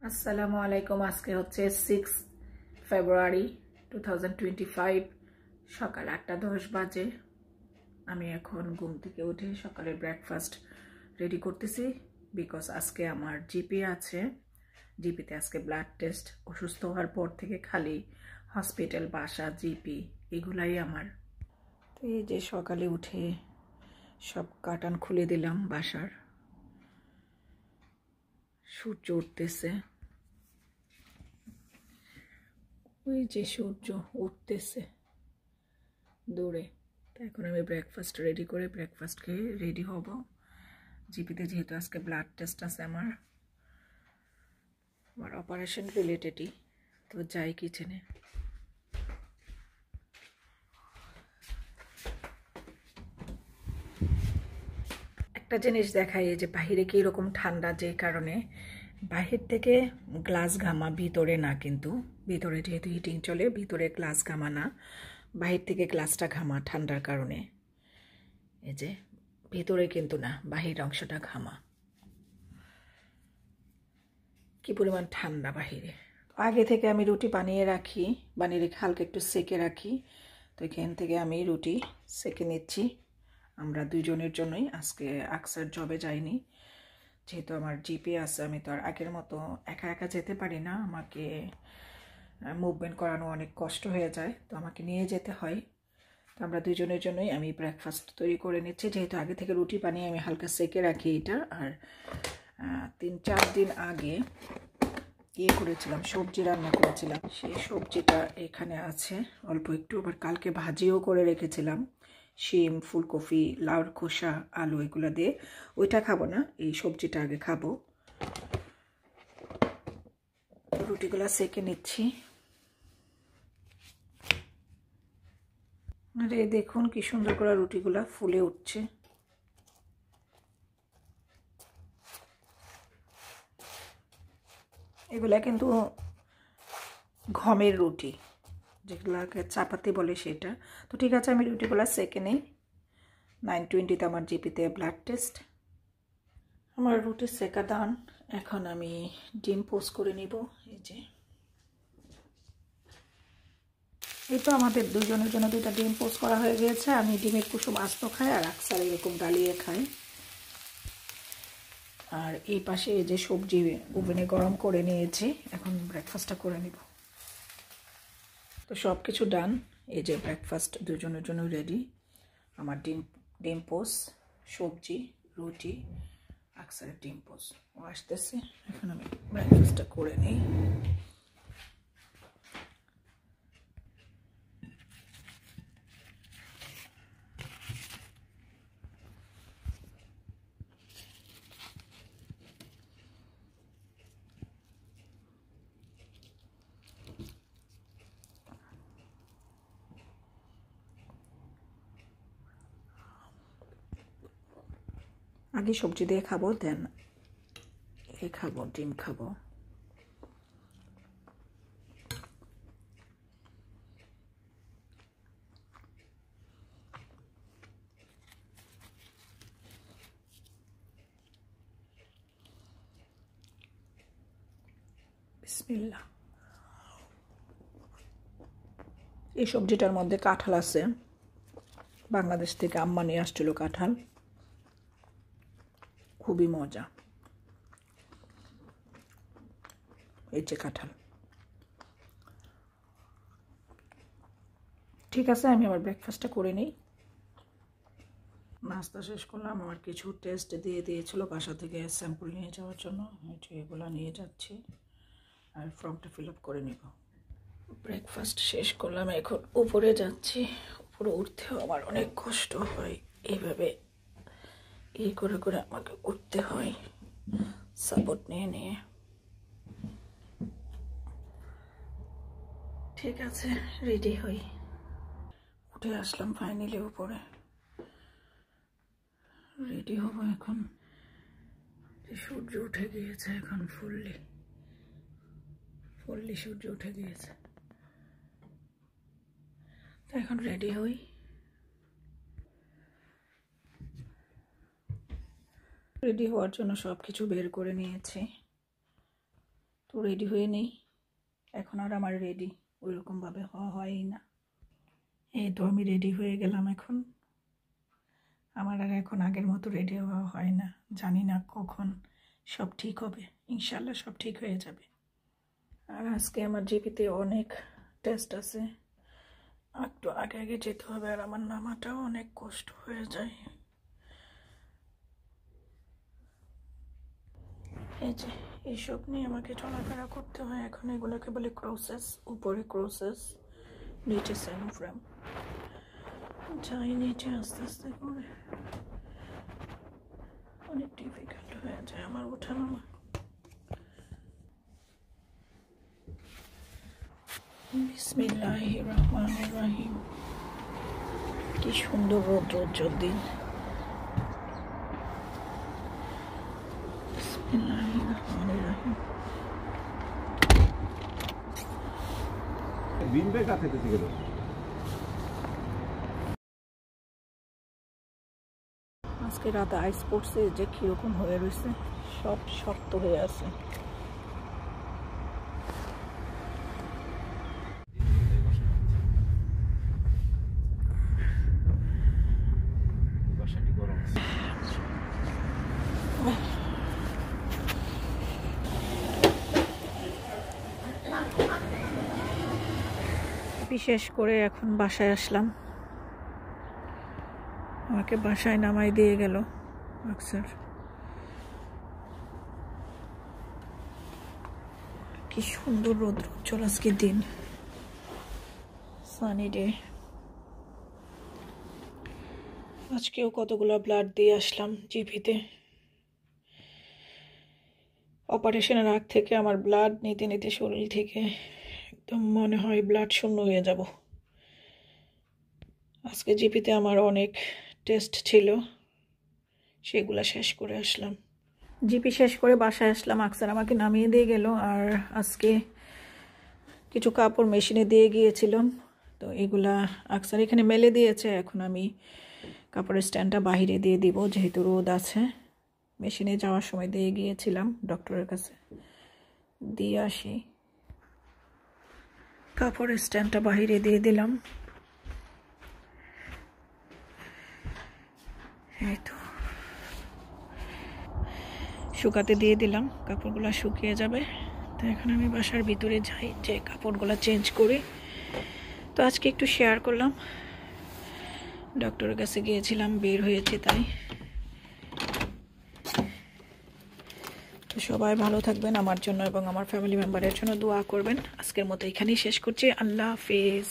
আসসালামু আলাইকুম। আজকে হচ্ছে 6 ফেব্রুয়ারি 2025 সকাল 8:10 বাজে। আমি এখন ঘুম থেকে উঠে সকালের ব্রেকফাস্ট রেডি করতেছি, বিকজ আজকে আমার জিপি আছে। জিপিতে আজকে ব্লাড টেস্ট। অসুস্থ হওয়ার পর থেকে খালি হসপিটাল, বাসা, জিপি এগুলাই আমার। তো এই যে সকালে উঠে সব কার্টেন খুলে দিলাম বাসার। সূর্য উঠতেছে, ওই যে সূর্য উঠতেছে দূরে। তো এখন আমি ব্রেকফাস্ট রেডি করে ব্রেকফাস্ট খেয়ে রেডি হব। জিপিতে যেহেতু আজকে ব্লাড টেস্ট আছে আমার অপারেশন রিলেটেডই, তো যাই কিচেনে। একটা জিনিস দেখাই, যে বাহিরে কি রকম ঠান্ডা, যে কারণে বাহির থেকে গ্লাস ঘামা, ভিতরে না। কিন্তু ভিতরে যেহেতু হিটিং চলে, ভিতরে গ্লাস ঘামা না, বাহির থেকে গ্লাসটা ঘামা ঠান্ডার কারণে। এই যে ভিতরে কিন্তু না, বাহির অংশটা ঘামা। কি পরিমাণ ঠান্ডা বাহিরে। আগে থেকে আমি রুটি বানিয়ে রেখে হালকা একটু সেকে রাখি। তো এখান থেকে আমি রুটি সেকে নিচ্ছি। আমরা দুজনের জন্যই। আজকে আকসার জবে যাইনি, যেহেতু আমার জিপি আছে। আমি তো আর আগের মতো একা একা যেতে পারি না, আমাকে মুভমেন্ট করানো অনেক কষ্ট হয়ে যায়, তো আমাকে নিয়ে যেতে হয়। তো আমরা দুজনের জন্যই আমি ব্রেকফাস্ট তৈরি করে নিচ্ছি, যেহেতু আগে থেকে রুটি বানিয়ে আমি হালকা সেকে রাখি এটা। আর 3-4 দিন আগে করেছিলাম, সবজি রান্না করেছিলাম। সেই সবজিটা এখানে আছে অল্প একটু। আবার কালকে ভাজিও করে রেখেছিলাম, শিম, ফুলকপি, লাউর খোসা, আলু এগুলো দিয়ে। ওইটা খাবো না, এই সবজিটা আগে খাবো। রুটিগুলো সেকে নিচ্ছি। আরে দেখুন কি সুন্দর করে রুটিগুলা ফুলে উঠছে। এগুলা কিন্তু গমের রুটি, যেগুলাকে চাপাতি বলে সেটা। তো ঠিক আছে, আমি রুটিগুলা সেকে নেই। 9:20-তে আমার জিপিতে ব্লাড টেস্ট। আমার রুটি সেকা দান। এখন আমি ডিম পোস্ট করে নিব। এই তো আমাদের দুজনের জন্য 2টা ডিম পোস্ট করা হয়ে গিয়েছে। আমি ডিমের কুসুম আস্ত খাই, আর আকসার এরকম গালিয়ে খাই। আর এই পাশে এই যে সবজি ওভেনে গরম করে নিয়েছি, এখন ব্রেকফাস্টটা করে নিব। তো সব কিছু ডান। এই যে ব্রেকফাস্ট দুজনের জন্য রেডি। আমার ডিম পোস্ট, সবজি, রুটি, আকসারের ডিম পোস্ট ও আসতেছে। এখন আমি ব্রেকফাস্টটা করে নিই। আগে সবজি দিয়ে খাবো, দেন খাবো, ডিম খাবো। বিসমিল্লাহ। এই সবজিটার মধ্যে কাঁঠাল আছে, বাংলাদেশ থেকে আম্মা নিয়ে আসছিল কাঁঠাল, খুবই মজা। এই যে কাঁঠাল। ঠিক আছে, আমি আমার ব্রেকফাস্টটা করে নিই। নাস্তা শেষ করলাম। আমার কিছু টেস্ট দিয়ে দিয়েছিল বাসা থেকে স্যাম্পল নিয়ে যাওয়ার জন্য, এগুলো নিয়ে যাচ্ছি আর ফর্মটা ফিল আপ করে নিব। ব্রেকফাস্ট শেষ করলাম, এখন উপরে যাচ্ছি। উপরে উঠতেও আমার অনেক কষ্ট হয়, এইভাবে করে করে আমাকে উঠতে হয়, সাপোর্ট নিয়ে নিয়ে। ঠিক আছে, রেডি হই। উঠে আসলাম ফাইনালি উপরে, রেডি হব এখন। সূর্য উঠে গিয়েছে এখন, ফুললি সূর্য উঠে গিয়েছে। তো এখন রেডি হই। রেডি হওয়ার জন্য সব কিছু বের করে নিয়েছি। তো রেডি হয়ে নেই। এখন আর আমার রেডি ওইরকমভাবে হওয়া হয়ই না। এই তো আমি রেডি হয়ে গেলাম। এখন আমার আর এখন আগের মতো রেডি হওয়া হয় না। জানি না কখন সব ঠিক হবে। ইনশাল্লাহ সব ঠিক হয়ে যাবে। আর আজকে আমার জিপিতে অনেক টেস্ট আছে, একটু আগে আগে যেতে হবে। আর আমার নামাটাও অনেক কষ্ট হয়ে যায়। এই যে এইসব নিয়ে আমাকে চলাফেরা করতে হয় এখন। এগুলোকে বলে ক্রোসেস। উপরে ক্রোসেস, নিচে সেনোফ্রাম। যাই নিচে আস্তে আস্তে করে অনেক ডিফিকাল্ট হয়ে যায় আমার ওঠানামা। বিসমিল্লাহির রহমানির রহিম। কি সুন্দর রৌদ্রোজ্জ্বল দিন। বিসমিল্লাহির রহমানির রহিম। আজকে রাতে আইস পড়ছে, যে কিরকম হয়ে রয়েছে, সব শক্ত হয়ে আছে। বিশেষ করে এখন বাসায় আসলাম। আমাকে বাসায় নামাই দিয়ে গেল আকসার। কি সুন্দর রৌদ্রোজ্জ্বল আজকের দিন, সানি ডে। আজকেও কতগুলো ব্লাড দিয়ে আসলাম জিপিতে। অপারেশনের আগ থেকে আমার ব্লাড নিতে নিতে শরীর থেকে একদম মনে হয় ব্লাড শূন্য হয়ে যাব। আজকে জিপিতে আমার অনেক টেস্ট ছিল, সেগুলো শেষ করে আসলাম। জিপি শেষ করে বাসায় আসলাম। আকসার আমাকে নামিয়ে দিয়ে গেল। আর আজকে কিছু কাপড় মেশিনে দিয়ে গিয়েছিলাম, তো এগুলা আকসার এখানে মেলে দিয়েছে। এখন আমি কাপড়ের স্ট্যান্ডটা বাহিরে দিয়ে দিব, যেহেতু রোদ আছে। মেশিনে যাওয়ার সময় দিয়ে গিয়েছিলাম ডক্টরের কাছে, দিয়ে আসি। কাপড়ের স্ট্যান্ডটা বাহিরে দিয়ে দিলাম। এই তো শুকাতে দিয়ে দিলাম, কাপড়গুলো শুকিয়ে যাবে। তো এখন আমি বাসার ভিতরে যাই, যে কাপড়গুলো চেঞ্জ করি। তো আজকে একটু শেয়ার করলাম, ডক্টরের কাছে গিয়েছিলাম, বের হয়েছে তাই। তো সবাই ভালো থাকবেন, আমার জন্য এবং আমার ফ্যামিলি মেম্বারের জন্য দোয়া করবেন। আজকের মতো এখানেই শেষ করছি। আল্লাহ হাফেজ।